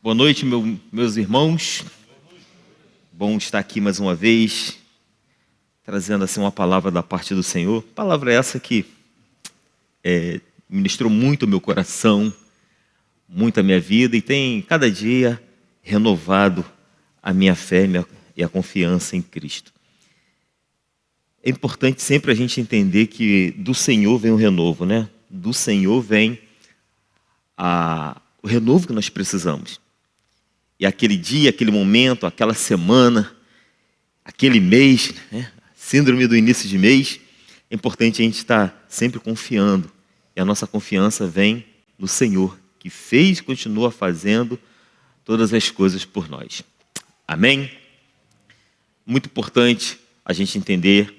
Boa noite, meus irmãos. Bom estar aqui mais uma vez, trazendo assim uma palavra da parte do Senhor. Palavra essa que ministrou muito o meu coração, muito a minha vida, e tem cada dia renovado a minha fé e a confiança em Cristo. É importante sempre a gente entender que do Senhor vem o renovo, né? Do Senhor vem o renovo que nós precisamos. E aquele dia, aquele momento, aquela semana, aquele mês, né? Síndrome do início de mês, é importante a gente estar sempre confiando. E a nossa confiança vem no Senhor, que fez e continua fazendo todas as coisas por nós. Amém? Muito importante a gente entender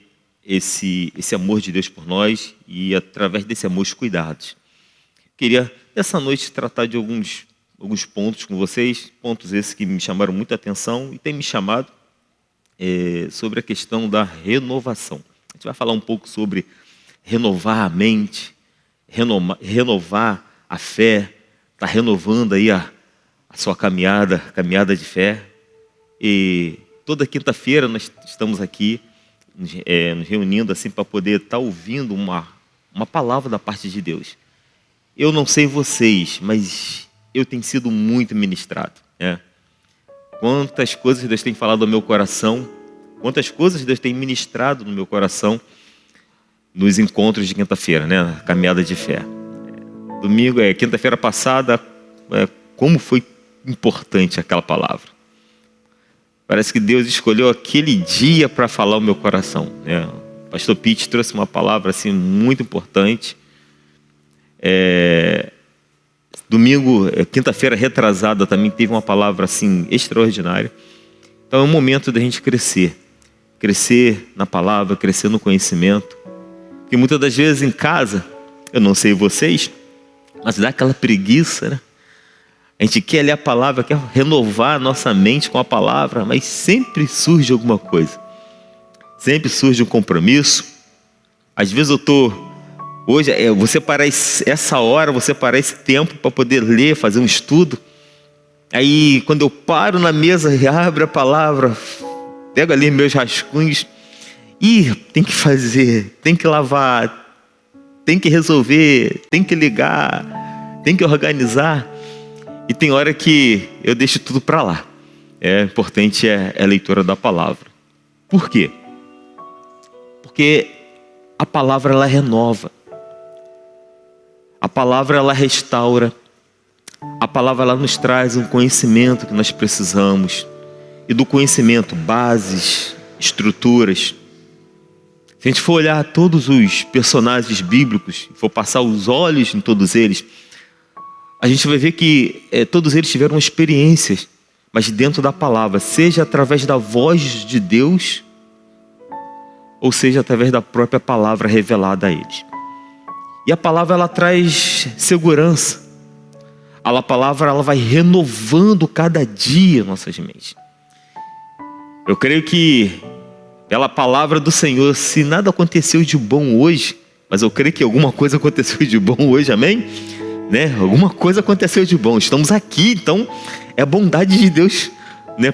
esse amor de Deus por nós e, através desse amor, os cuidados. Queria, essa noite, tratar de alguns pontos com vocês, pontos esses que me chamaram muita atenção e tem me chamado sobre a questão da renovação. A gente vai falar um pouco sobre renovar a mente, renovar a fé, está renovando aí a sua caminhada de fé. E toda quinta-feira nós estamos aqui nos reunindo assim para poder estar ouvindo uma palavra da parte de Deus. Eu não sei vocês, mas eu tenho sido muito ministrado. Quantas coisas Deus tem falado ao meu coração, quantas coisas Deus tem ministrado no meu coração nos encontros de quinta-feira, né? Caminhada de fé. Domingo, quinta-feira passada, como foi importante aquela palavra. Parece que Deus escolheu aquele dia para falar ao meu coração. O pastor Pete trouxe uma palavra assim, muito importante. Domingo, quinta-feira retrasada, também teve uma palavra assim extraordinária. Então é um momento da gente crescer na palavra, crescer no conhecimento. Porque muitas das vezes em casa, eu não sei vocês, mas dá aquela preguiça, né? A gente quer ler a palavra, quer renovar a nossa mente com a palavra, mas sempre surge alguma coisa. Sempre surge um compromisso. Às vezes eu estou... Hoje, você parar essa hora, você parar esse tempo para poder ler, fazer um estudo. Aí, quando eu paro na mesa, abro a palavra, pego ali meus rascunhos. Tem que fazer, tem que lavar, tem que resolver, tem que ligar, tem que organizar. E tem hora que eu deixo tudo para lá. Importante a leitura da palavra. Por quê? Porque a palavra ela renova. A palavra ela restaura. A palavra ela nos traz um conhecimento que nós precisamos. E do conhecimento, bases, estruturas. Se a gente for olhar todos os personagens bíblicos, for passar os olhos em todos eles, a gente vai ver que todos eles tiveram experiências, mas dentro da palavra, seja através da voz de Deus, ou seja através da própria palavra revelada a eles. E a palavra ela traz segurança. A palavra ela vai renovando cada dia nossas mentes. Eu creio que pela palavra do Senhor, se nada aconteceu de bom hoje, mas eu creio que alguma coisa aconteceu de bom hoje, amém? Alguma coisa aconteceu de bom. Estamos aqui, então é a bondade de Deus,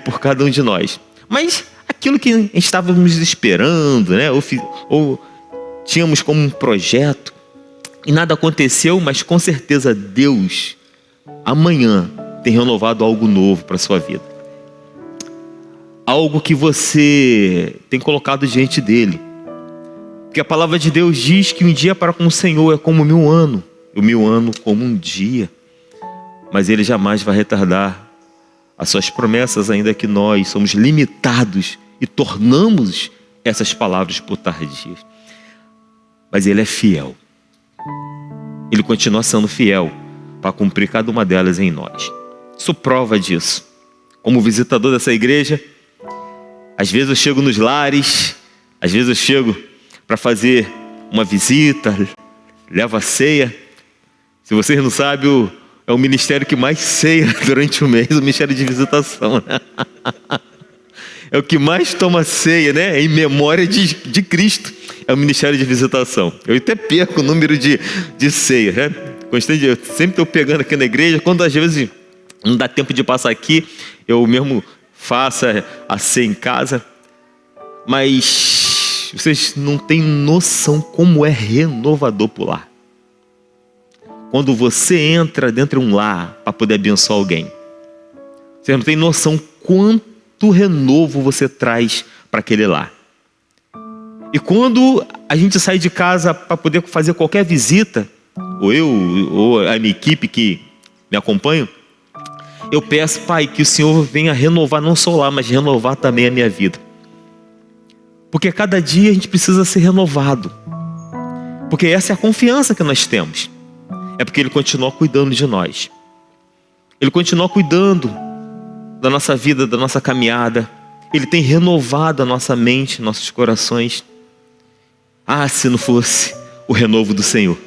por cada um de nós. Mas aquilo que estávamos esperando, ou tínhamos como um projeto, e nada aconteceu, mas com certeza Deus, amanhã, tem renovado algo novo para a sua vida. Algo que você tem colocado diante dele. Porque a palavra de Deus diz que um dia para com o Senhor é como 1000 anos. E 1000 anos como um dia. Mas ele jamais vai retardar as suas promessas, ainda que nós somos limitados e tornamos essas palavras por tardias. Mas ele é fiel. Ele continua sendo fiel para cumprir cada uma delas em nós. Sou prova disso. Como visitador dessa igreja, às vezes eu chego nos lares, às vezes eu chego para fazer uma visita, levo a ceia. Se vocês não sabem, é o ministério que mais ceia durante o mês, o ministério de visitação. É o que mais toma ceia, em memória de Cristo. É o ministério de visitação. Eu até perco o número de ceia, Constante, eu sempre estou pegando aqui na igreja, quando às vezes Não dá tempo de passar aqui, eu mesmo faço a ceia em casa. Mas vocês não têm noção como é renovador pular. Quando você entra dentro de um lar para poder abençoar alguém, você não tem noção quanto renovo você traz para aquele lar. E quando a gente sai de casa para poder fazer qualquer visita, ou eu, ou a minha equipe que me acompanha, eu peço, Pai, que o Senhor venha renovar não só lá, mas renovar também a minha vida. Porque cada dia a gente precisa ser renovado. Porque essa é a confiança que nós temos. É porque Ele continua cuidando de nós. Ele continua cuidando da nossa vida, da nossa caminhada. Ele tem renovado a nossa mente, nossos corações. Ah, se não fosse o renovo do Senhor.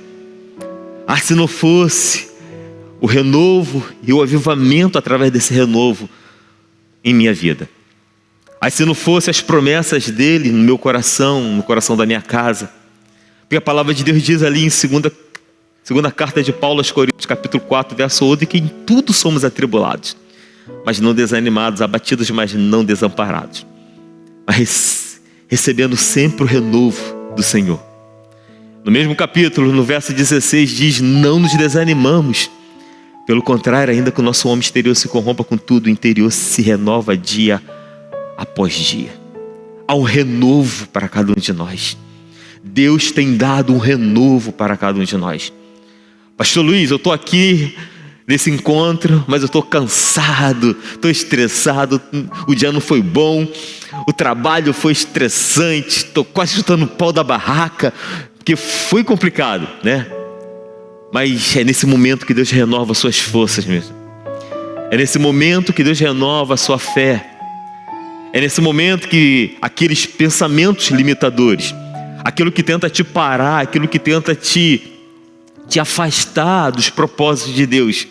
Ah, se não fosse o renovo e o avivamento através desse renovo em minha vida. Ah, se não fosse as promessas dele no meu coração, no coração da minha casa. Porque a palavra de Deus diz ali em segunda carta de Paulo aos Coríntios, capítulo 4, verso 8, que em tudo somos atribulados, mas não desanimados, abatidos, mas não desamparados. Mas recebendo sempre o renovo do Senhor. No mesmo capítulo, no verso 16, diz: não nos desanimamos. Pelo contrário, ainda que o nosso homem exterior se corrompa, contudo o interior se renova dia após dia. Há um renovo para cada um de nós. Deus tem dado um renovo para cada um de nós. Pastor Luiz, eu estou aqui nesse encontro, mas eu estou cansado, estou estressado, o dia não foi bom, o trabalho foi estressante, estou quase chutando o pau da barraca, porque foi complicado, né? Mas é nesse momento que Deus renova suas forças mesmo. É nesse momento que Deus renova a sua fé. É nesse momento que aqueles pensamentos limitadores, aquilo que tenta te parar, aquilo que tenta te afastar dos propósitos de Deus,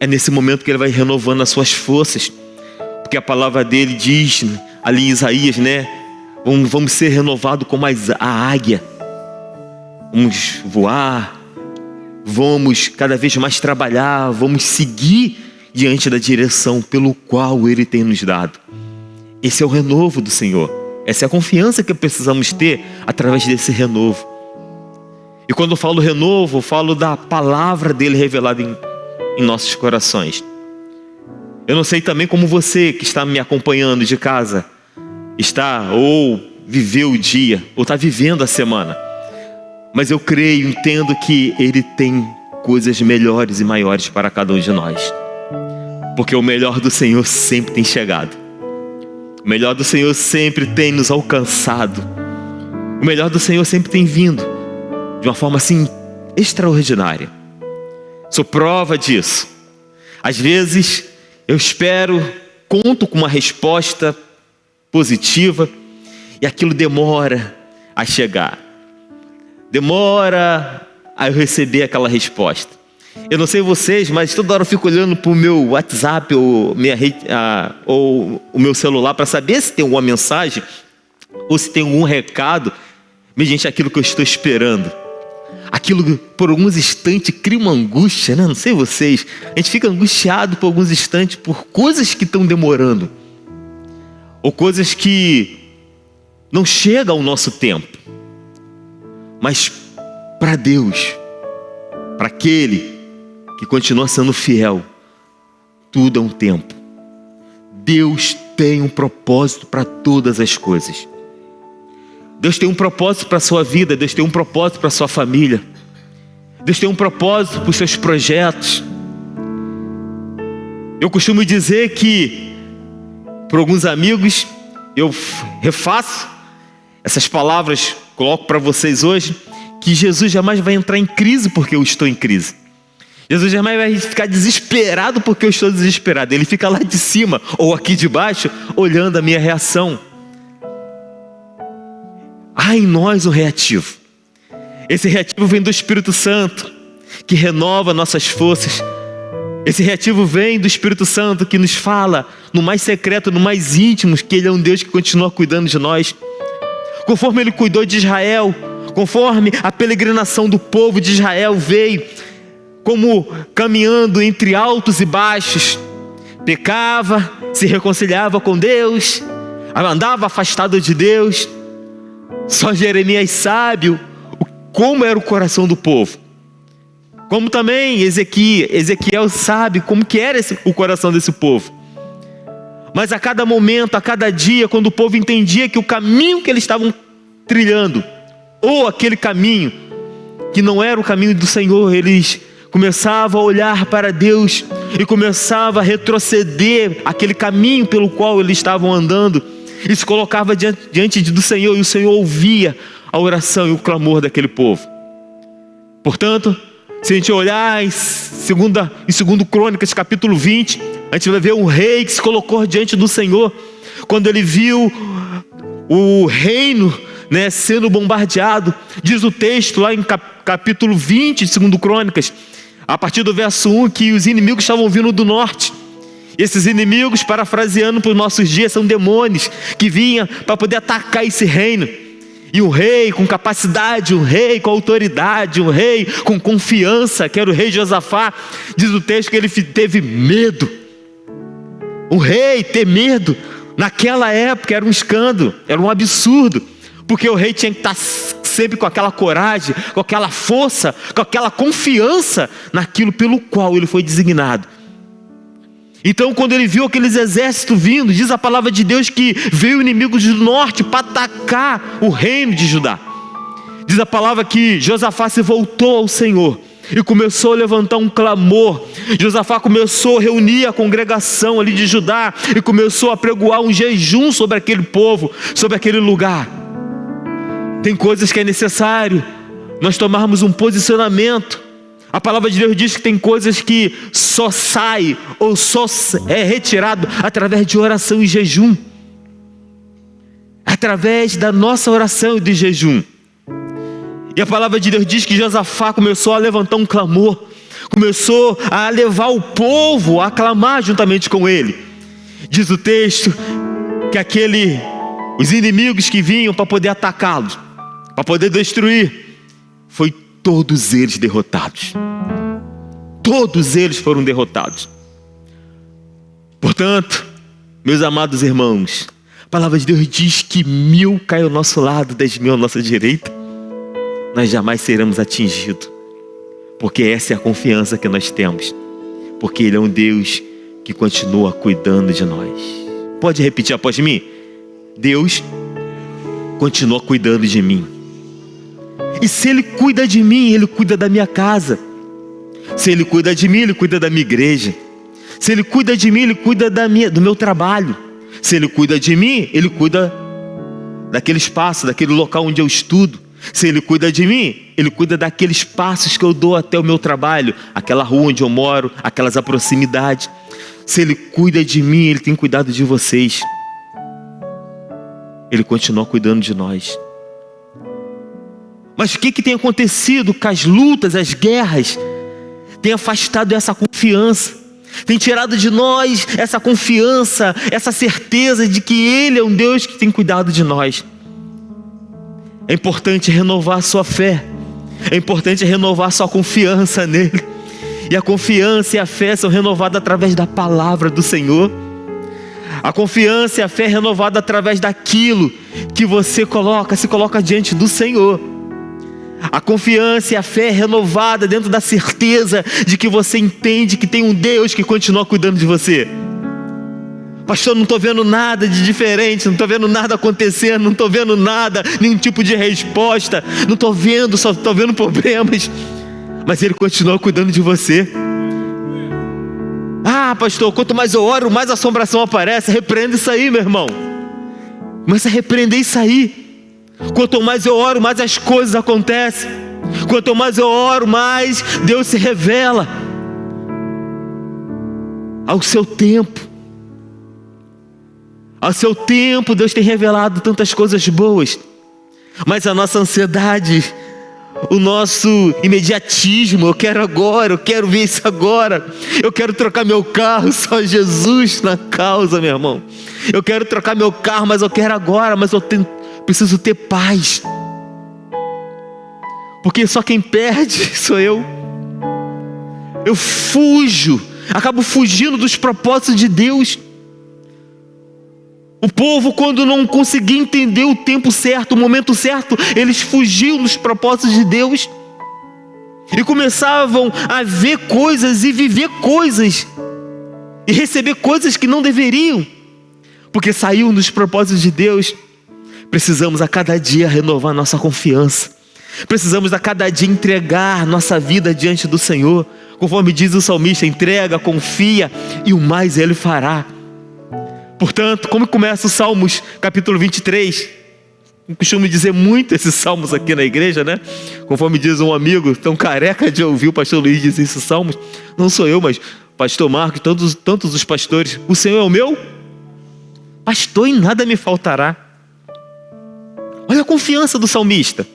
é nesse momento que Ele vai renovando as suas forças. Porque a palavra dele diz ali em Isaías, né? Vamos ser renovados como a águia. Vamos voar. Vamos cada vez mais trabalhar. Vamos seguir diante da direção pelo qual Ele tem nos dado. Esse é o renovo do Senhor. Essa é a confiança que precisamos ter através desse renovo. E quando eu falo renovo, eu falo da palavra dele revelada em nossos corações. Eu não sei também como você que está me acompanhando de casa está ou viveu o dia, ou está vivendo a semana. Mas eu creio, entendo que Ele tem coisas melhores e maiores para cada um de nós. Porque o melhor do Senhor sempre tem chegado. O melhor do Senhor sempre tem nos alcançado. O melhor do Senhor sempre tem vindo de uma forma assim extraordinária. Sou prova disso. Às vezes eu espero, conto com uma resposta positiva e aquilo demora a chegar. Demora a eu receber aquela resposta. Eu não sei vocês, mas toda hora eu fico olhando para o meu WhatsApp ou o meu celular para saber se tem alguma mensagem ou se tem algum recado mediante aquilo que eu estou esperando. Aquilo por alguns instantes cria uma angústia, né? Não sei vocês, a gente fica angustiado por alguns instantes por coisas que estão demorando ou coisas que não chegam ao nosso tempo. Mas para Deus, para aquele que continua sendo fiel, tudo é um tempo. Deus tem um propósito para todas as coisas. Deus tem um propósito para a sua vida, Deus tem um propósito para a sua família. Deus tem um propósito para os seus projetos. Eu costumo dizer que, por alguns amigos, eu refaço essas palavras, coloco para vocês hoje, que Jesus jamais vai entrar em crise porque eu estou em crise. Jesus jamais vai ficar desesperado porque eu estou desesperado. Ele fica lá de cima ou aqui de baixo, olhando a minha reação. Há em nós um reativo. Esse reativo vem do Espírito Santo, que renova nossas forças. Esse reativo vem do Espírito Santo, que nos fala no mais secreto, no mais íntimo, que Ele é um Deus que continua cuidando de nós. Conforme Ele cuidou de Israel, conforme a peregrinação do povo de Israel veio, como caminhando entre altos e baixos, pecava, se reconciliava com Deus, andava afastado de Deus. Só Jeremias sabe como era o coração do povo. Como também Ezequiel sabe como que era o coração desse povo. Mas a cada momento, a cada dia, quando o povo entendia que o caminho que eles estavam trilhando, ou aquele caminho que não era o caminho do Senhor, eles começavam a olhar para Deus e começavam a retroceder aquele caminho pelo qual eles estavam andando, e se colocava diante do Senhor, e o Senhor ouvia a oração e o clamor daquele povo. Portanto, se a gente olhar em 2 Crônicas, capítulo 20, a gente vai ver um rei que se colocou diante do Senhor, quando ele viu o reino, sendo bombardeado. Diz o texto lá em capítulo 20 de 2 Crônicas, a partir do verso 1, que os inimigos estavam vindo do norte. Esses inimigos, parafraseando para os nossos dias, são demônios que vinham para poder atacar esse reino. E um rei com capacidade, um rei com autoridade, um rei com confiança, que era o rei Josafá, diz o texto que ele teve medo. Um rei ter medo, naquela época era um escândalo, era um absurdo, porque o rei tinha que estar sempre com aquela coragem, com aquela força, com aquela confiança naquilo pelo qual ele foi designado. Então, quando ele viu aqueles exércitos vindo, diz a palavra de Deus que veio inimigos do norte para atacar o reino de Judá. Diz a palavra que Josafá se voltou ao Senhor e começou a levantar um clamor. Josafá começou a reunir a congregação ali de Judá e começou a pregoar um jejum sobre aquele povo, sobre aquele lugar. Tem coisas que é necessário nós tomarmos um posicionamento. A palavra de Deus diz que tem coisas que só sai ou só é retirado através de oração e jejum. Através da nossa oração e de jejum. E a palavra de Deus diz que Josafá começou a levantar um clamor, começou a levar o povo a clamar juntamente com ele. Diz o texto que os inimigos que vinham para poder atacá-los, para poder destruir, foi todos eles derrotados. Todos eles foram derrotados. Portanto, meus amados irmãos, a palavra de Deus diz que 1000 caem ao nosso lado, 10.000 à nossa direita, nós jamais seremos atingidos, porque essa é a confiança que nós temos, porque Ele é um Deus que continua cuidando de nós. Pode repetir após mim? Deus continua cuidando de mim. E se Ele cuida de mim, Ele cuida da minha casa. Se Ele cuida de mim, Ele cuida da minha igreja. Se Ele cuida de mim, Ele cuida do meu trabalho. Se Ele cuida de mim, Ele cuida daquele espaço, daquele local onde eu estudo. Se Ele cuida de mim, Ele cuida daqueles passos que eu dou até o meu trabalho, aquela rua onde eu moro, aquelas proximidades. Se Ele cuida de mim, Ele tem cuidado de vocês. Ele continua cuidando de nós. Mas o que tem acontecido com as lutas, as guerras? Tem afastado essa confiança, tem tirado de nós essa confiança, essa certeza de que Ele é um Deus que tem cuidado de nós. É importante renovar a sua fé, é importante renovar a sua confiança nele. E a confiança e a fé são renovadas através da palavra do Senhor. A confiança e a fé é renovada através daquilo que você se coloca diante do Senhor. A confiança e a fé é renovada dentro da certeza de que você entende que tem um Deus que continua cuidando de você. Pastor, não estou vendo nada de diferente, não estou vendo nada acontecendo, não estou vendo nada, nenhum tipo de resposta, não estou vendo, só estou vendo problemas, mas Ele continua cuidando de você. Ah, pastor, quanto mais eu oro, mais assombração aparece. Repreenda isso aí, meu irmão. Começa a repreender isso aí. Quanto mais eu oro, mais as coisas acontecem. Quanto mais eu oro, mais Deus se revela. Ao seu tempo. Ao seu tempo, Deus tem revelado tantas coisas boas. Mas a nossa ansiedade, o nosso imediatismo, eu quero agora, eu quero ver isso agora. Eu quero trocar meu carro, só Jesus na causa, meu irmão. Eu quero trocar meu carro, mas eu quero agora, mas eu preciso ter paz. Porque só quem perde sou eu. Eu fujo acabam fugindo dos propósitos de Deus. O povo, quando não conseguia entender o tempo certo, o momento certo, eles fugiam dos propósitos de Deus e começavam a ver coisas e viver coisas e receber coisas que não deveriam, porque saíam dos propósitos de Deus. Precisamos a cada dia renovar nossa confiança. Precisamos a cada dia entregar nossa vida diante do Senhor. Conforme diz o salmista, entrega, confia e o mais Ele fará. Portanto, como começa o Salmos capítulo 23? Eu costumo dizer muito esses salmos aqui na igreja, né? Conforme diz um amigo, tão careca de ouvir o pastor Luiz dizer esses salmos. Não sou eu, mas o pastor Marco e tantos os pastores. O Senhor é o meu pastor e nada me faltará. Olha a confiança do salmista.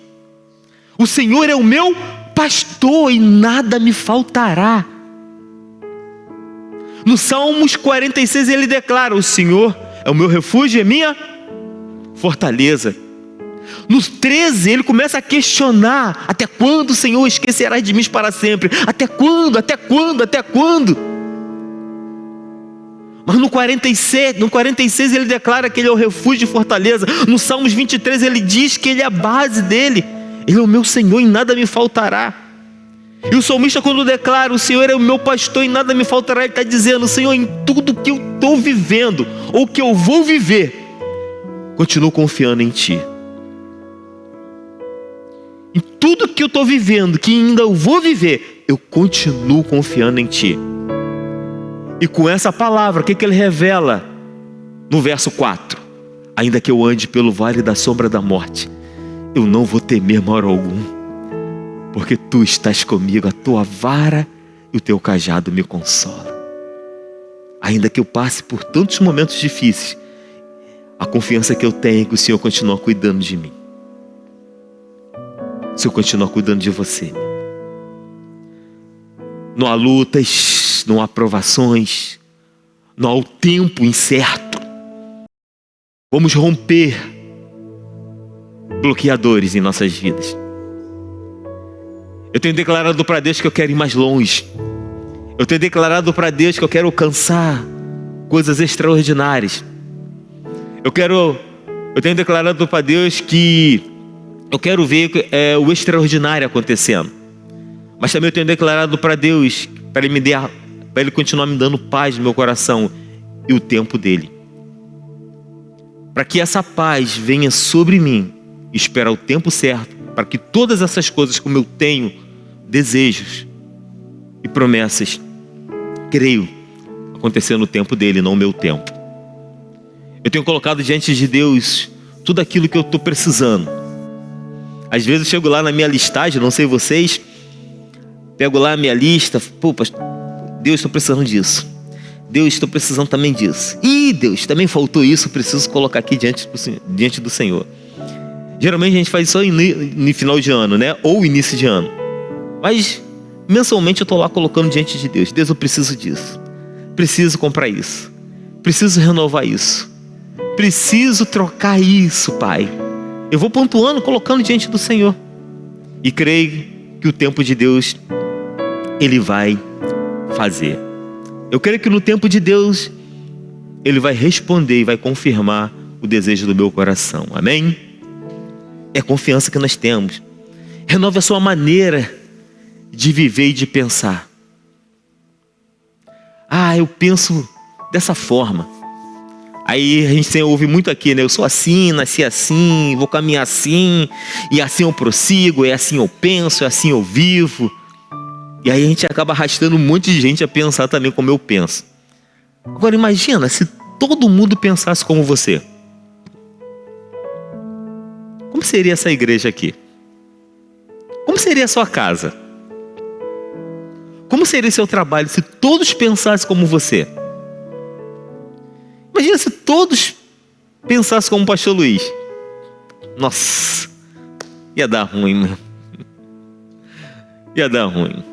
O Senhor é o meu pastor e nada me faltará. No Salmos 46 ele declara: o Senhor é o meu refúgio e a minha fortaleza. No 13 ele começa a questionar: até quando, Senhor, esquecerás de mim para sempre? Até quando? Até quando? Até quando? Mas no 46 ele declara que ele é o refúgio e fortaleza. No Salmos 23 ele diz que ele é a base dele. Ele é o meu Senhor e nada me faltará. E o salmista, quando declara: o Senhor é o meu pastor e nada me faltará, ele está dizendo: Senhor, em tudo que eu estou vivendo ou que eu vou viver, continuo confiando em Ti. Em tudo que eu estou vivendo, que ainda eu vou viver, eu continuo confiando em Ti. E com essa palavra, o que ele revela? No verso 4: ainda que eu ande pelo vale da sombra da morte, eu não vou temer mal algum, porque Tu estás comigo, a Tua vara e o Teu cajado me consolam. Ainda que eu passe por tantos momentos difíceis, a confiança que eu tenho é que o Senhor continua cuidando de mim. O Senhor continua cuidando de você. Não há lutas, não há provações, não há o tempo incerto. Vamos romper bloqueadores em nossas vidas. Eu tenho declarado para Deus que eu quero ir mais longe. Eu tenho declarado para Deus que eu quero alcançar coisas extraordinárias. Eu tenho declarado para Deus que eu quero ver o extraordinário acontecendo. Mas também eu tenho declarado para Deus para Ele continuar me dando paz no meu coração e o tempo dele. Para que essa paz venha sobre mim e esperar o tempo certo, para que todas essas coisas, como eu tenho desejos e promessas, creio, acontecer no tempo dele, não no meu tempo. Eu tenho colocado diante de Deus tudo aquilo que eu estou precisando. Às vezes eu chego lá na minha listagem, não sei vocês, pego lá a minha lista, Deus, estou precisando disso. Deus, estou precisando também disso. Ih, Deus, também faltou isso, preciso colocar aqui diante do Senhor. Geralmente a gente faz isso no final de ano, né? Ou início de ano. Mas mensalmente eu estou lá colocando diante de Deus. Deus, eu preciso disso. Preciso comprar isso. Preciso renovar isso. Preciso trocar isso, Pai. Eu vou pontuando, colocando diante do Senhor. E creio que o tempo de Deus, Ele vai fazer. Eu creio que no tempo de Deus, Ele vai responder e vai confirmar o desejo do meu coração. Amém? É a confiança que nós temos. Renove a sua maneira de viver e de pensar. Eu penso dessa forma. Aí a gente ouve muito aqui, né? Eu sou assim, nasci assim, vou caminhar assim, e assim eu prossigo, é assim eu penso, é assim eu vivo. E aí a gente acaba arrastando um monte de gente a pensar também como eu penso. Agora imagina se todo mundo pensasse como você. Como seria essa igreja aqui? Como seria a sua casa? Como seria o seu trabalho se todos pensassem como você? Imagina se todos pensassem como o pastor Luiz. Nossa, ia dar ruim, mano. Ia dar ruim.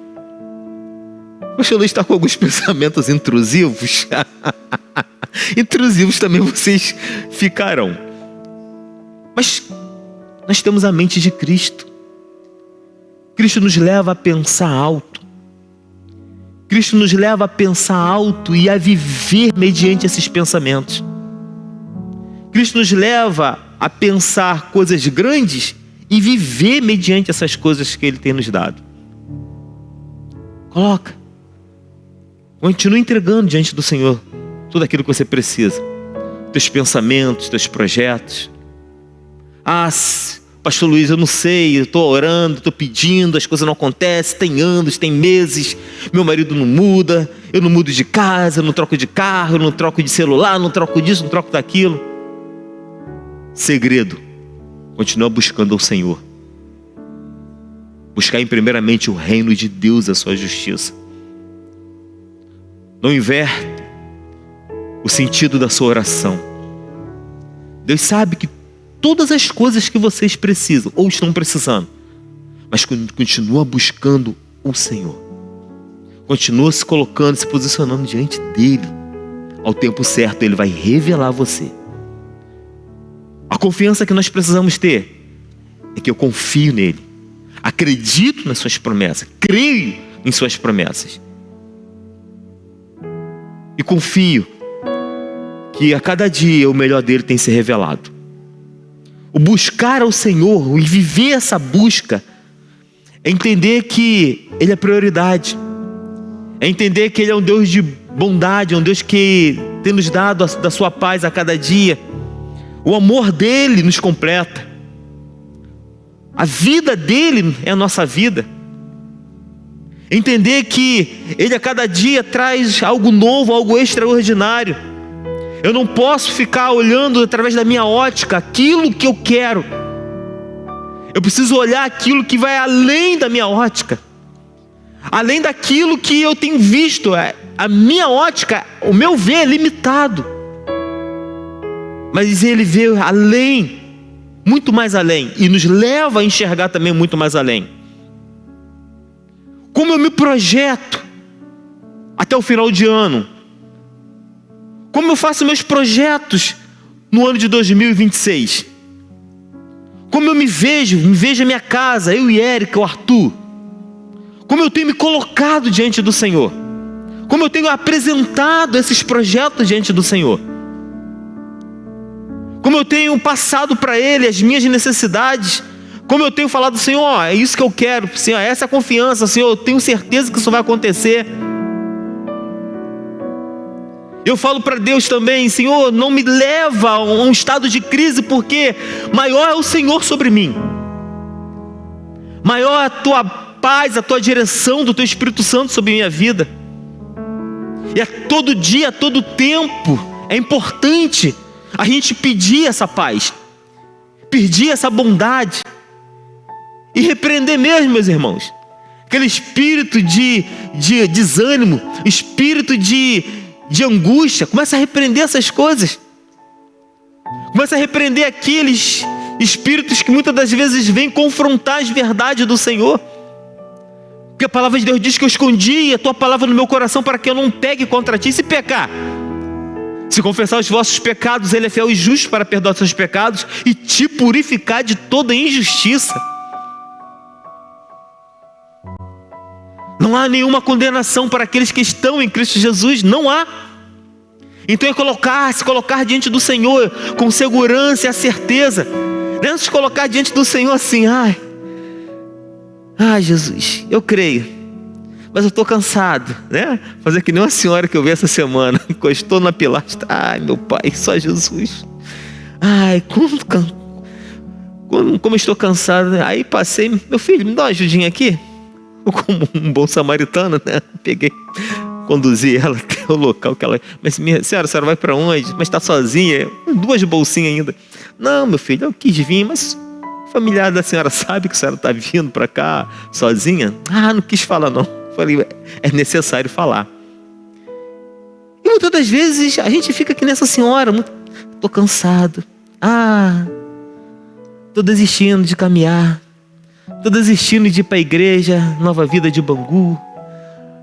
O pastor Luiz está com alguns pensamentos intrusivos. Intrusivos também vocês ficarão. Mas nós temos a mente de Cristo. Cristo nos leva a pensar alto. Cristo nos leva a pensar alto e a viver mediante esses pensamentos. Cristo nos leva a pensar coisas grandes e viver mediante essas coisas que Ele tem nos dado. Coloca. Continua entregando diante do Senhor tudo aquilo que você precisa. Teus pensamentos, teus projetos. Pastor Luiz, eu não sei, eu estou orando, estou pedindo, as coisas não acontecem, tem anos, tem meses, meu marido não muda, eu não mudo de casa, eu não troco de carro, eu não troco de celular, não troco disso, não troco daquilo. Segredo, continua buscando ao Senhor. Buscar primeiramente o reino de Deus, a sua justiça. Não inverte o sentido da sua oração. Deus sabe que todas as coisas que vocês precisam, ou estão precisando, mas continua buscando o Senhor. Continua se colocando, se posicionando diante dEle. Ao tempo certo, Ele vai revelar a você. A confiança que nós precisamos ter é que eu confio nele. Acredito nas suas promessas. Creio em suas promessas. E confio que a cada dia o melhor dele tem se revelado. O buscar ao Senhor e viver essa busca é entender que Ele é prioridade. É entender que Ele é um Deus de bondade, é um Deus que tem nos dado da sua paz a cada dia. O amor dEle nos completa. A vida dEle é a nossa vida. Entender que Ele a cada dia traz algo novo, algo extraordinário. Eu não posso ficar olhando através da minha ótica aquilo que eu quero. Eu preciso olhar aquilo que vai além da minha ótica. Além daquilo que eu tenho visto. A minha ótica, o meu ver é limitado. Mas Ele vê além, muito mais além. E nos leva a enxergar também muito mais além. Como eu me projeto até o final de ano? Como eu faço meus projetos no ano de 2026? Como eu me vejo a minha casa, eu e Érica, o Arthur. Como eu tenho me colocado diante do Senhor. Como eu tenho apresentado esses projetos diante do Senhor. Como eu tenho passado para Ele as minhas necessidades. Como eu tenho falado, Senhor, é isso que eu quero. Senhor, essa é a confiança, Senhor, eu tenho certeza que isso vai acontecer. Eu falo para Deus também, Senhor, não me leva a um estado de crise, porque maior é o Senhor sobre mim. Maior é a tua paz, a tua direção do teu Espírito Santo sobre a minha vida. E a todo dia, a todo tempo, é importante a gente pedir essa paz, pedir essa bondade e repreender mesmo, meus irmãos, aquele espírito de desânimo, espírito de angústia. Começa a repreender essas coisas. Começa a repreender aqueles espíritos que muitas das vezes vêm confrontar as verdades do Senhor. Porque a palavra de Deus diz que eu escondi a tua palavra no meu coração para que eu não pegue contra ti. E se pecar? Se confessar os vossos pecados, Ele é fiel e justo para perdoar os seus pecados e te purificar de toda injustiça. Não há nenhuma condenação para aqueles que estão em Cristo Jesus. Não há. Então é se colocar diante do Senhor com segurança e a certeza. Não é se colocar diante do Senhor assim, ai Jesus, eu creio, mas eu estou cansado, né? Fazer que nem uma senhora que eu vi essa semana, encostou na pilastra. Ai, meu Pai, só Jesus. Ai, como eu estou cansado. Aí passei, meu filho, me dá uma ajudinha aqui. Como um bom samaritano, né? Peguei, conduzi ela até o local que ela... Mas minha senhora, a senhora vai para onde? Mas está sozinha? 2 bolsinhas ainda. Não, meu filho, eu quis vir, mas familiar da senhora sabe que a senhora está vindo para cá sozinha? Não quis falar não. Falei, é necessário falar. E muitas das vezes a gente fica aqui nessa senhora, estou cansado. Estou desistindo de caminhar. Estou desistindo de ir para a igreja Nova Vida de Bangu.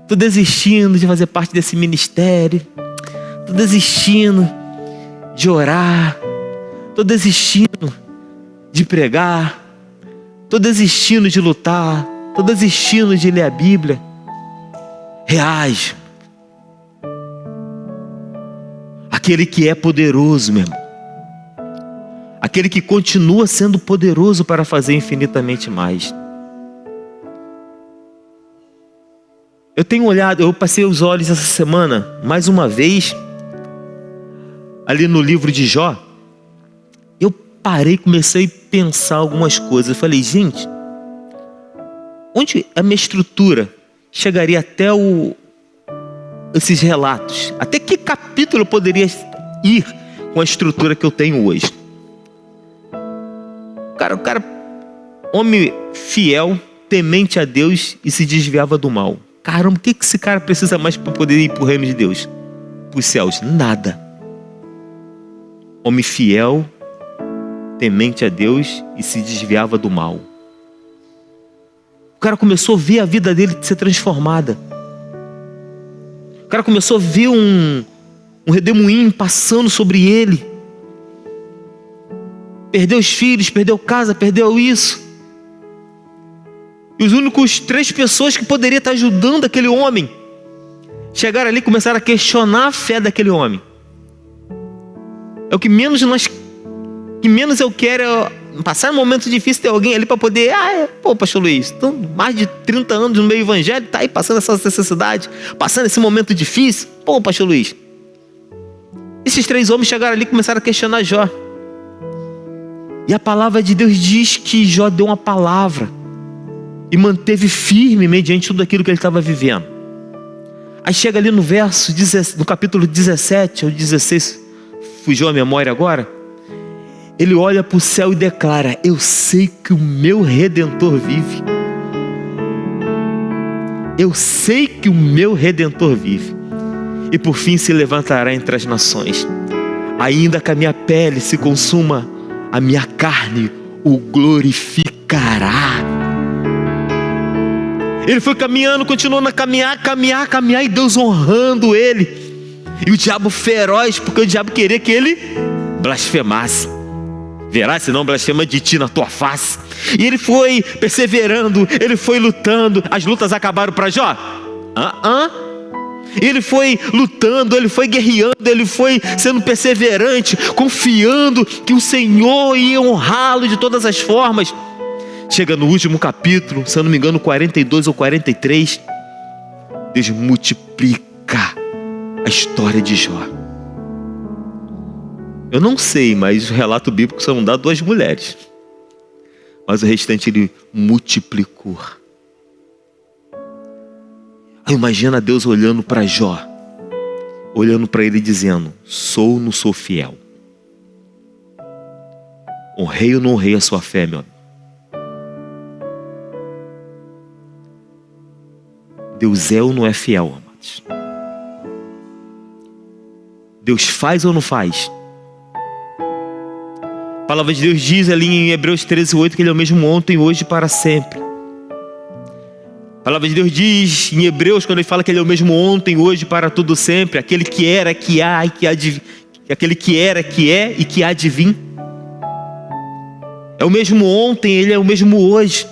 Estou desistindo de fazer parte desse ministério. Estou desistindo de orar. Estou desistindo de pregar. Estou desistindo de lutar. Estou desistindo de ler a Bíblia. reage. Aquele que é poderoso, meu irmão. Aquele que continua sendo poderoso para fazer infinitamente mais. Eu tenho olhado, eu passei os olhos essa semana, mais uma vez, ali no livro de Jó. Eu parei e comecei a pensar algumas coisas. Eu falei, gente, onde a minha estrutura chegaria até esses relatos? Até que capítulo eu poderia ir com a estrutura que eu tenho hoje? O cara, homem fiel, temente a Deus e se desviava do mal. Caramba, o que esse cara precisa mais para poder ir para o reino de Deus? Para os céus? Nada. Homem fiel, temente a Deus e se desviava do mal. O cara começou a ver a vida dele ser transformada. O cara começou a ver um redemoinho passando sobre ele. Perdeu os filhos, perdeu casa, perdeu isso. E os únicos 3 pessoas que poderiam estar ajudando aquele homem chegaram ali e começaram a questionar a fé daquele homem. É o que menos eu quero é passar um momento difícil, ter alguém ali para poder, pastor Luiz, então, mais de 30 anos no meio evangélico, tá aí passando essa necessidade, passando esse momento difícil. Pastor Luiz. Esses 3 homens chegaram ali e começaram a questionar Jó. E a palavra de Deus diz que Jó deu uma palavra e manteve firme mediante tudo aquilo que ele estava vivendo. Aí chega ali no capítulo 17 ou 16, fugiu a memória agora. Ele olha para o céu e declara: eu sei que o meu Redentor vive. Eu sei que o meu Redentor vive. E por fim se levantará entre as nações. Ainda que a minha pele se consuma, a minha carne o glorificará. Ele foi caminhando, continuando a caminhar, e Deus honrando ele. E o diabo feroz, porque o diabo queria que ele blasfemasse. Verás, se não blasfema de ti na tua face. E ele foi perseverando, ele foi lutando. As lutas acabaram para Jó? Ele foi lutando, ele foi guerreando, ele foi sendo perseverante, confiando que o Senhor ia honrá-lo de todas as formas. Chega no último capítulo, se eu não me engano 42 ou 43, Deus multiplica a história de Jó. Eu não sei, mas o relato bíblico só não dá 2 mulheres, mas o restante ele multiplicou. Aí imagina Deus olhando para Jó, olhando para ele dizendo: sou ou não sou fiel? Honrei ou não honrei a sua fé, meu amigo? Deus é ou não é fiel, amados? Deus faz ou não faz? A palavra de Deus diz ali em Hebreus 13:8 que Ele é o mesmo ontem, hoje e para sempre. A palavra de Deus diz em Hebreus, quando Ele fala que Ele é o mesmo ontem, hoje e para tudo sempre, aquele que era, que há e que há de, aquele que era, que é e que há de vir. É o mesmo ontem, Ele é o mesmo hoje.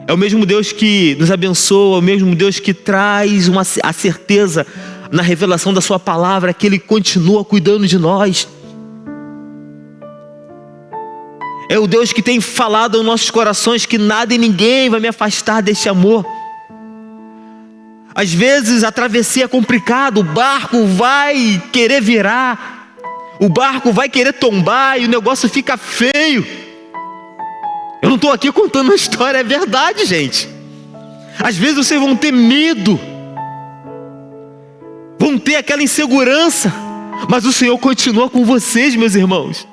É o mesmo Deus que nos abençoa, é o mesmo Deus que traz a certeza na revelação da sua palavra, que Ele continua cuidando de nós. É o Deus que tem falado aos nossos corações que nada e ninguém vai me afastar deste amor. Às vezes a travessia é complicada, o barco vai querer virar, o barco vai querer tombar e o negócio fica feio. Eu não estou aqui contando uma história, é verdade, gente. Às vezes vocês vão ter medo, vão ter aquela insegurança, mas o Senhor continua com vocês, meus irmãos.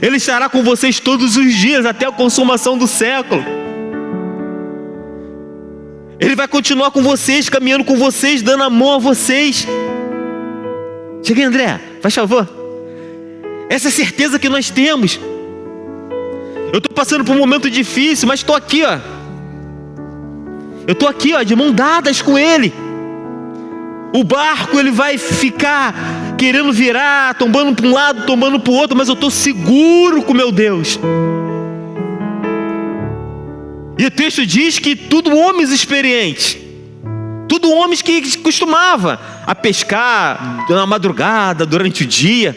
Ele estará com vocês todos os dias, até a consumação do século. Ele vai continuar com vocês, caminhando com vocês, dando a mão a vocês. Chega aí, André, faz favor. Essa é a certeza que nós temos. Eu estou passando por um momento difícil, mas estou aqui, ó. Eu estou aqui, ó, de mão dadas com Ele. O barco, ele vai ficar querendo virar, tombando para um lado, tombando para o outro, mas eu estou seguro com meu Deus. E o texto diz que tudo homens experientes. Tudo homens que costumava a pescar na madrugada, durante o dia.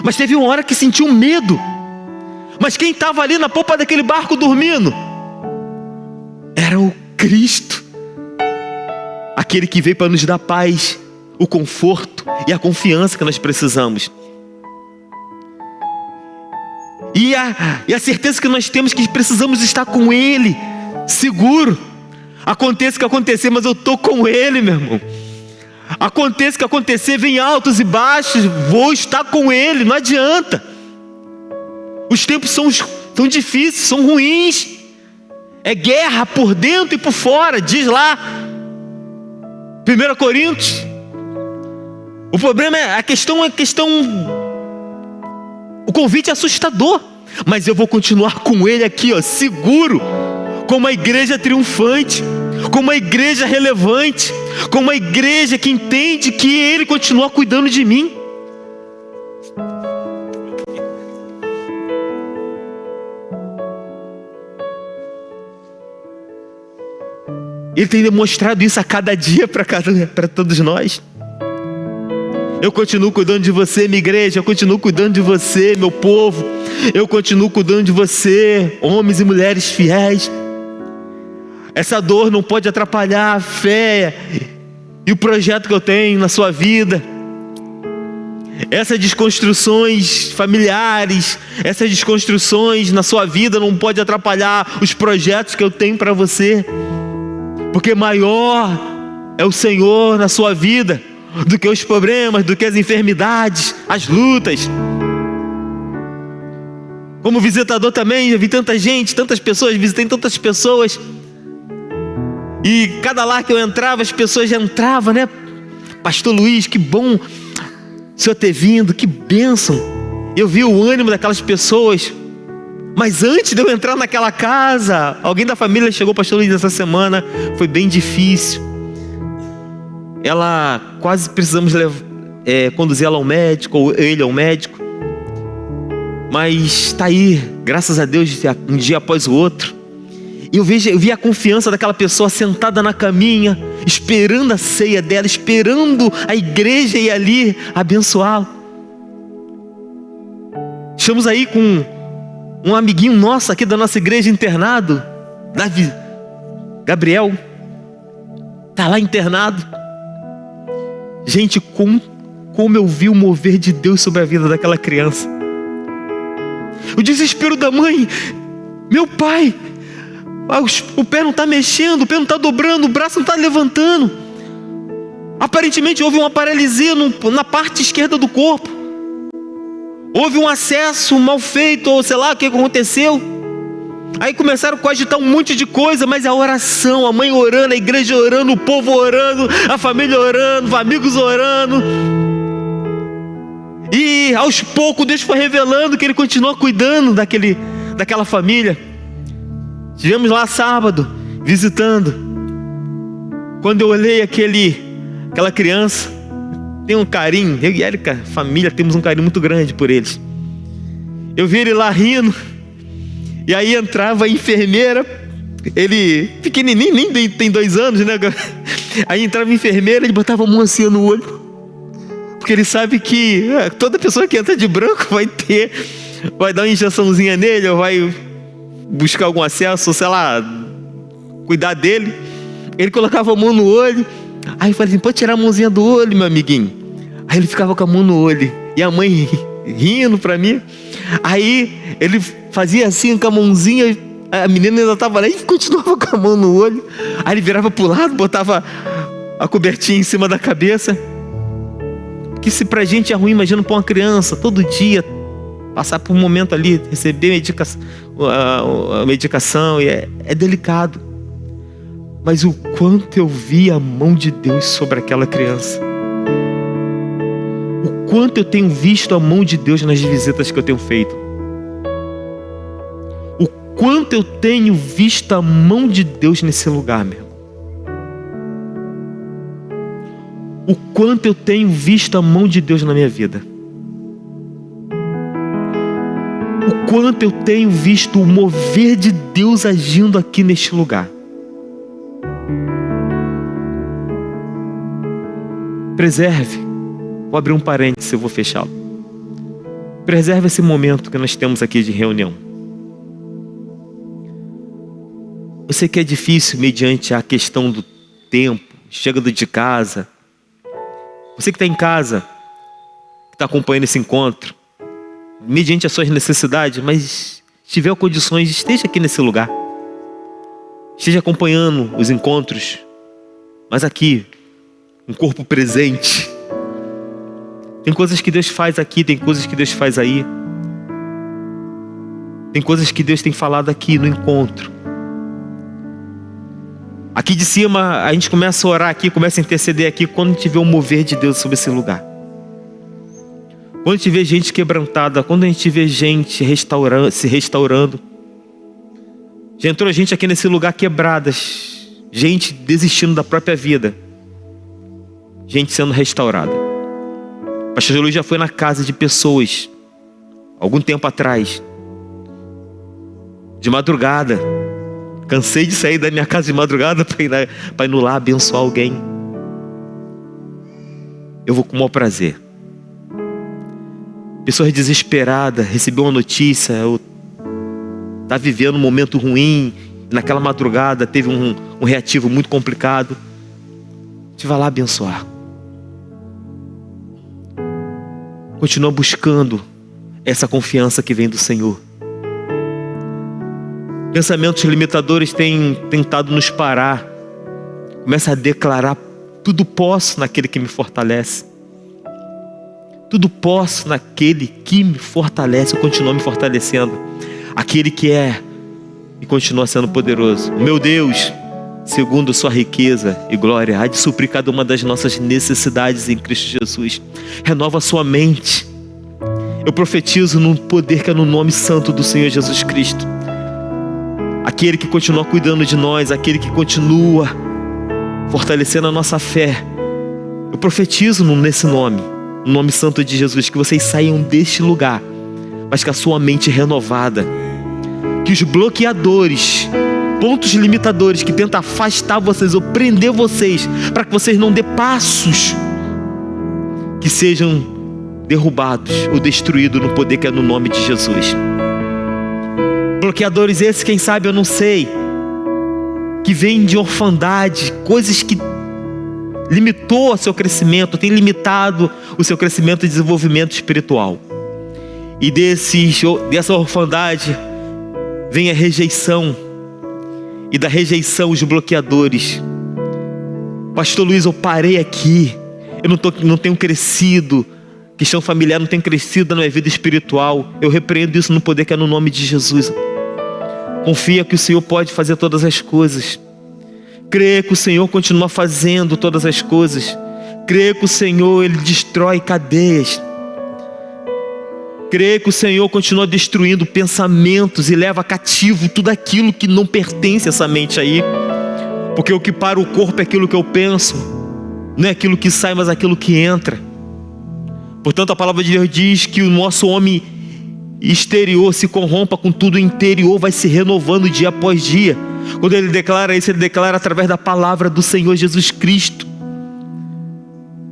Mas teve uma hora que sentiu medo. Mas quem estava ali na popa daquele barco dormindo? Era o Cristo. Aquele que veio para nos dar paz, o conforto e a confiança que nós precisamos. E a certeza que nós temos que precisamos estar com Ele, seguro. Aconteça o que acontecer, mas eu estou com Ele, meu irmão. Aconteça o que acontecer, vem altos e baixos, vou estar com Ele, não adianta. Os tempos são difíceis, são ruins. É guerra por dentro e por fora, diz lá 1 Coríntios. O problema é, a questão, o convite é assustador, mas eu vou continuar com Ele aqui, ó, seguro, como uma igreja triunfante, como uma igreja relevante, como uma igreja que entende que Ele continua cuidando de mim. Ele tem demonstrado isso a cada dia para todos nós. Eu continuo cuidando de você, minha igreja. Eu continuo cuidando de você, meu povo. Eu continuo cuidando de você, homens e mulheres fiéis. Essa dor não pode atrapalhar a fé e o projeto que eu tenho na sua vida. Essas desconstruções familiares, essas desconstruções na sua vida não pode atrapalhar os projetos que eu tenho para você. Porque maior é o Senhor na sua vida do que os problemas, do que as enfermidades, as lutas. Como visitador também, já vi tanta gente, tantas pessoas, visitei tantas pessoas. E cada lar que eu entrava, as pessoas já entravam, né? Pastor Luiz, que bom o senhor ter vindo, que bênção. Eu vi o ânimo daquelas pessoas. Mas antes de eu entrar naquela casa, alguém da família chegou, pastor Luiz, essa semana foi bem difícil. Ela, quase precisamos conduzir ela ao médico, ou ele ao médico. Mas está aí, graças a Deus, um dia após o outro. E eu vi a confiança daquela pessoa sentada na caminha, esperando a ceia dela, esperando a igreja ir ali abençoá-la. Estamos aí com um amiguinho nosso aqui da nossa igreja internado, Gabriel, está lá internado. Gente, como eu vi o mover de Deus sobre a vida daquela criança. O desespero da mãe, meu pai, o pé não está mexendo, o pé não está dobrando, o braço não está levantando. Aparentemente houve uma paralisia na parte esquerda do corpo. Houve um acesso mal feito, ou sei lá o que aconteceu. Aí começaram a cogitar um monte de coisa, mas a oração, a mãe orando, a igreja orando, o povo orando, a família orando, os amigos orando. E aos poucos Deus foi revelando que Ele continua cuidando daquela família. Estivemos lá sábado, visitando. Quando eu olhei aquela criança, tem um carinho, eu e Érica, família, temos um carinho muito grande por eles. Eu vi ele lá rindo, e aí entrava a enfermeira, ele pequenininho, nem tem 2 anos, né? Aí entrava a enfermeira, ele botava a mão assim no olho, porque ele sabe que toda pessoa que entra de branco vai dar uma injeçãozinha nele, ou vai buscar algum acesso, sei lá, cuidar dele. Ele colocava a mão no olho. Aí eu falei assim, pode tirar a mãozinha do olho, meu amiguinho. Aí ele ficava com a mão no olho, e a mãe rindo pra mim. Aí ele fazia assim com a mãozinha, a menina ainda estava lá e continuava com a mão no olho. Aí ele virava pro lado, botava a cobertinha em cima da cabeça. Que se pra gente é ruim, imagina pra uma criança, todo dia passar por um momento ali, receber a medicação, e é delicado. Mas o quanto eu vi a mão de Deus sobre aquela criança. O quanto eu tenho visto a mão de Deus nas visitas que eu tenho feito. O quanto eu tenho visto a mão de Deus nesse lugar, meu irmão. O quanto eu tenho visto a mão de Deus na minha vida. O quanto eu tenho visto o mover de Deus agindo aqui neste lugar. Preserve. Vou abrir um parênteses, eu vou fechá-lo. Preserve esse momento que nós temos aqui de reunião. Eu sei que é difícil mediante a questão do tempo, chegando de casa. Você que está em casa, que está acompanhando esse encontro, mediante as suas necessidades, mas se tiver condições, esteja aqui nesse lugar. Esteja acompanhando os encontros, mas aqui, um corpo presente. Tem coisas que Deus faz aqui, tem coisas que Deus faz aí. Tem coisas que Deus tem falado aqui no encontro. Aqui de cima, a gente começa a orar aqui, começa a interceder aqui, quando a gente vê o mover de Deus sobre esse lugar. Quando a gente vê gente quebrantada, quando a gente vê gente se restaurando. Já entrou gente aqui nesse lugar quebradas, gente desistindo da própria vida, gente sendo restaurada. O pastor Luiz já foi na casa de pessoas, algum tempo atrás, de madrugada. Cansei de sair da minha casa de madrugada para ir no lar abençoar alguém. Eu vou com o maior prazer. Pessoas desesperadas, recebeu uma notícia, está vivendo um momento ruim, naquela madrugada teve um reativo muito complicado. A gente vai lá abençoar. Continua buscando essa confiança que vem do Senhor. Pensamentos limitadores têm tentado nos parar. Começa a declarar: tudo posso naquele que me fortalece. Tudo posso naquele que me fortalece. Eu continuo me fortalecendo. Aquele que é e continua sendo poderoso. O meu Deus, segundo sua riqueza e glória, há de suprir cada uma das nossas necessidades em Cristo Jesus. Renova a sua mente. Eu profetizo no poder que é no nome santo do Senhor Jesus Cristo. Aquele que continua cuidando de nós, aquele que continua fortalecendo a nossa fé. Eu profetizo nesse nome, no nome santo de Jesus, que vocês saiam deste lugar, mas com a sua mente renovada. Que os bloqueadores, pontos limitadores que tentam afastar vocês ou prender vocês, para que vocês não dê passos, que sejam derrubados ou destruídos no poder que é no nome de Jesus. Bloqueadores esses, quem sabe eu não sei, que vêm de orfandade, coisas que limitou o seu crescimento, tem limitado o seu crescimento e desenvolvimento espiritual. E dessa orfandade vem a rejeição, e da rejeição os bloqueadores. Pastor Luiz, eu parei aqui, eu não tenho crescido, questão familiar não tem crescido na minha vida espiritual. Eu repreendo isso no poder que é no nome de Jesus. Confia que o Senhor pode fazer todas as coisas. Creia que o Senhor continua fazendo todas as coisas. Creia que o Senhor, Ele destrói cadeias. Creia que o Senhor continua destruindo pensamentos e leva cativo tudo aquilo que não pertence a essa mente aí. Porque o que para o corpo é aquilo que eu penso, não é aquilo que sai, mas aquilo que entra. Portanto, a palavra de Deus diz que o nosso homem exterior se corrompa com tudo, o interior vai se renovando dia após dia. Quando ele declara isso, ele declara através da palavra do Senhor Jesus Cristo.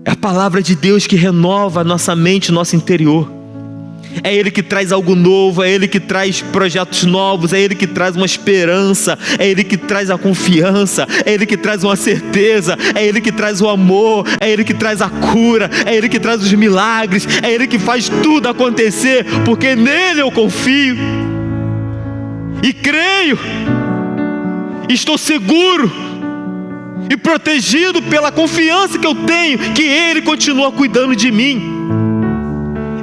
É a palavra de Deus que renova a nossa mente, nosso interior. É Ele que traz algo novo, é Ele que traz projetos novos, é Ele que traz uma esperança, é Ele que traz a confiança, é Ele que traz uma certeza, é Ele que traz o amor, é Ele que traz a cura, é Ele que traz os milagres, é Ele que faz tudo acontecer, porque nele eu confio e creio, estou seguro e protegido pela confiança que eu tenho, que Ele continua cuidando de mim.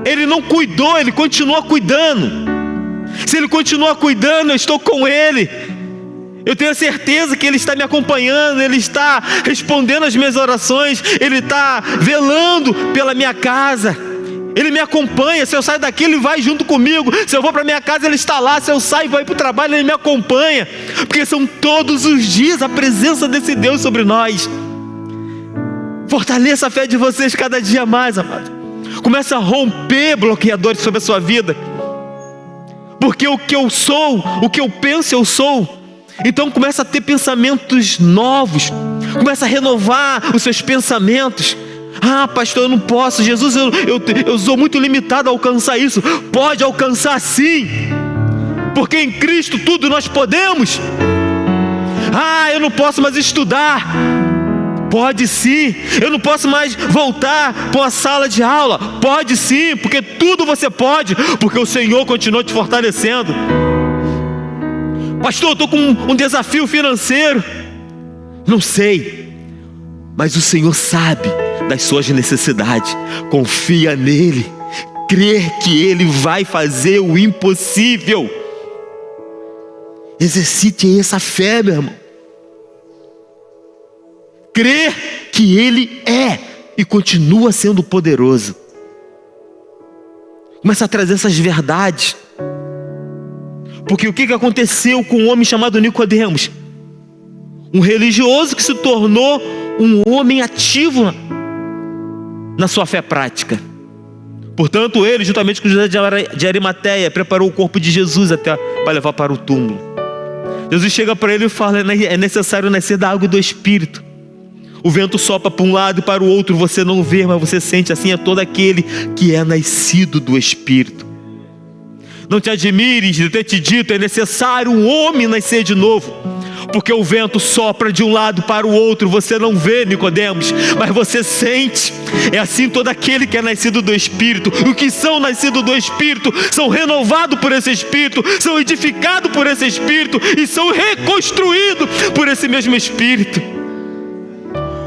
Ele não cuidou, Ele continua cuidando. Se Ele continua cuidando, eu estou com Ele. Eu tenho a certeza que Ele está me acompanhando, Ele está respondendo as minhas orações, Ele está velando pela minha casa. Ele me acompanha. Se eu saio daqui, Ele vai junto comigo. Se eu vou para minha casa, Ele está lá. Se eu saio e vou para o trabalho, Ele me acompanha. Porque são todos os dias a presença desse Deus sobre nós. Fortaleça a fé de vocês cada dia mais, amado. Começa a romper bloqueadores sobre a sua vida. Porque o que eu sou, o que eu penso, eu sou. Então começa a ter pensamentos novos. Começa a renovar os seus pensamentos. Ah, pastor, eu não posso. Jesus, eu sou muito limitado a alcançar isso. Pode alcançar sim, porque em Cristo tudo nós podemos. Ah, eu não posso mais estudar. Pode sim. Eu não posso mais voltar para uma sala de aula. Pode sim, porque tudo você pode, porque o Senhor continua te fortalecendo. Pastor, eu estou com um desafio financeiro. Não sei, mas o Senhor sabe das suas necessidades. Confia nele, crê que Ele vai fazer o impossível. Exercite essa fé, meu irmão. Crê que Ele é e continua sendo poderoso. Começa a trazer essas verdades. Porque o que aconteceu com um homem chamado Nicodemos? Um religioso que se tornou um homem ativo na sua fé prática. Portanto, ele, juntamente com José de Arimateia, preparou o corpo de Jesus até para levar para o túmulo. Jesus chega para ele e fala: é necessário nascer da água e do Espírito. O vento sopra para um lado e para o outro, você não vê, mas você sente. Assim é todo aquele que é nascido do Espírito. Não te admires de ter te dito: é necessário um homem nascer de novo, porque o vento sopra de um lado para o outro, você não vê, Nicodemos, mas você sente. É assim todo aquele que é nascido do Espírito. Os que são nascidos do Espírito são renovados por esse Espírito, são edificados por esse Espírito e são reconstruídos por esse mesmo Espírito.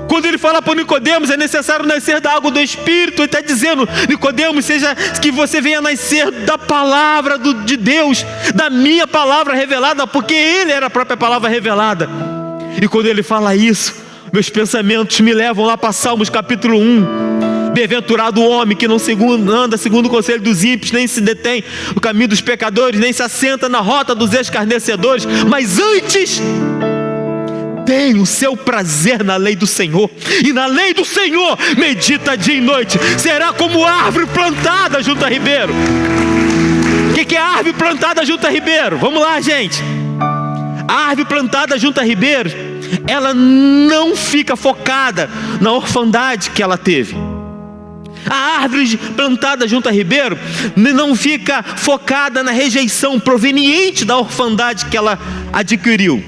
Quando ele fala para Nicodemos: é necessário nascer da água do Espírito, ele está dizendo: Nicodemos, seja que você venha nascer da palavra de Deus, da minha palavra revelada, porque Ele era a própria palavra revelada. E quando ele fala isso, meus pensamentos me levam lá para Salmos capítulo 1. Bem-aventurado o homem que não anda segundo o conselho dos ímpios, nem se detém no caminho dos pecadores, nem se assenta na rota dos escarnecedores, mas antes tem o seu prazer na lei do Senhor, e na lei do Senhor medita dia e noite. Será como árvore plantada junto a ribeiro. O que é árvore plantada junto a ribeiro? Vamos lá, gente. A árvore plantada junto a ribeiro, ela não fica focada na orfandade que ela teve. A árvore plantada junto a ribeiro não fica focada na rejeição proveniente da orfandade que ela adquiriu.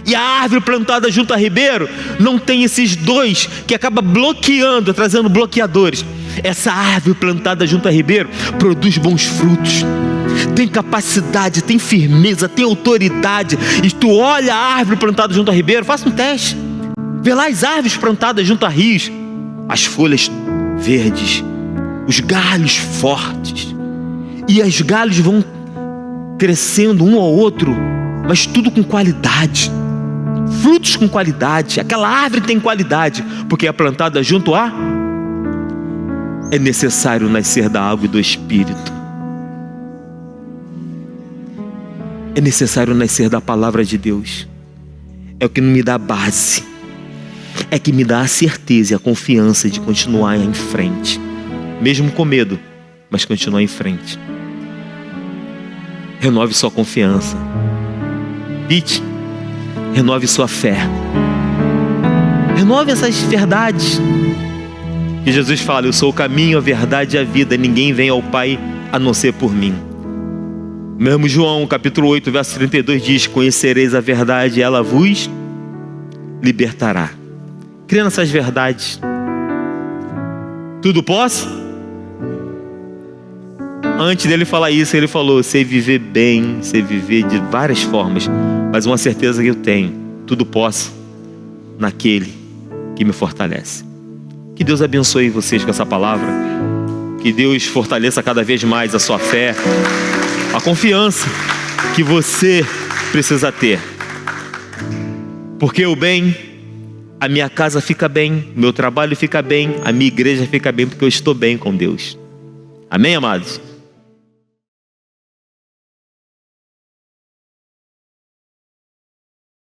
E a árvore plantada junto a ribeiro não tem esses dois que acaba bloqueando, trazendo bloqueadores. Essa árvore plantada junto a ribeiro produz bons frutos, tem capacidade, tem firmeza, tem autoridade. E tu olha a árvore plantada junto a ribeiro, faça um teste. Vê lá as árvores plantadas junto a rios, as folhas verdes, os galhos fortes. E os galhos vão crescendo um ao outro, mas tudo com qualidade. Frutos com qualidade. Aquela árvore tem qualidade, porque é plantada junto a... É necessário nascer da água e do Espírito. É necessário nascer da palavra de Deus. É o que me dá base, é que me dá a certeza e a confiança de continuar em frente, mesmo com medo, mas continuar em frente. Renove sua confiança. Pete, renove sua fé. Renove essas verdades. E Jesus fala: eu sou o caminho, a verdade e a vida. Ninguém vem ao Pai a não ser por mim. Mesmo João capítulo 8, verso 32 diz: conhecereis a verdade e ela vos libertará. Crê nessas verdades. Tudo posso? Antes dele falar isso, ele falou: sei viver bem, sei viver de várias formas, mas uma certeza que eu tenho: tudo posso naquele que me fortalece. Que Deus abençoe vocês com essa palavra. Que Deus fortaleça cada vez mais a sua fé, a confiança que você precisa ter. Porque o bem, a minha casa fica bem, meu trabalho fica bem, a minha igreja fica bem, porque eu estou bem com Deus. Amém, amados?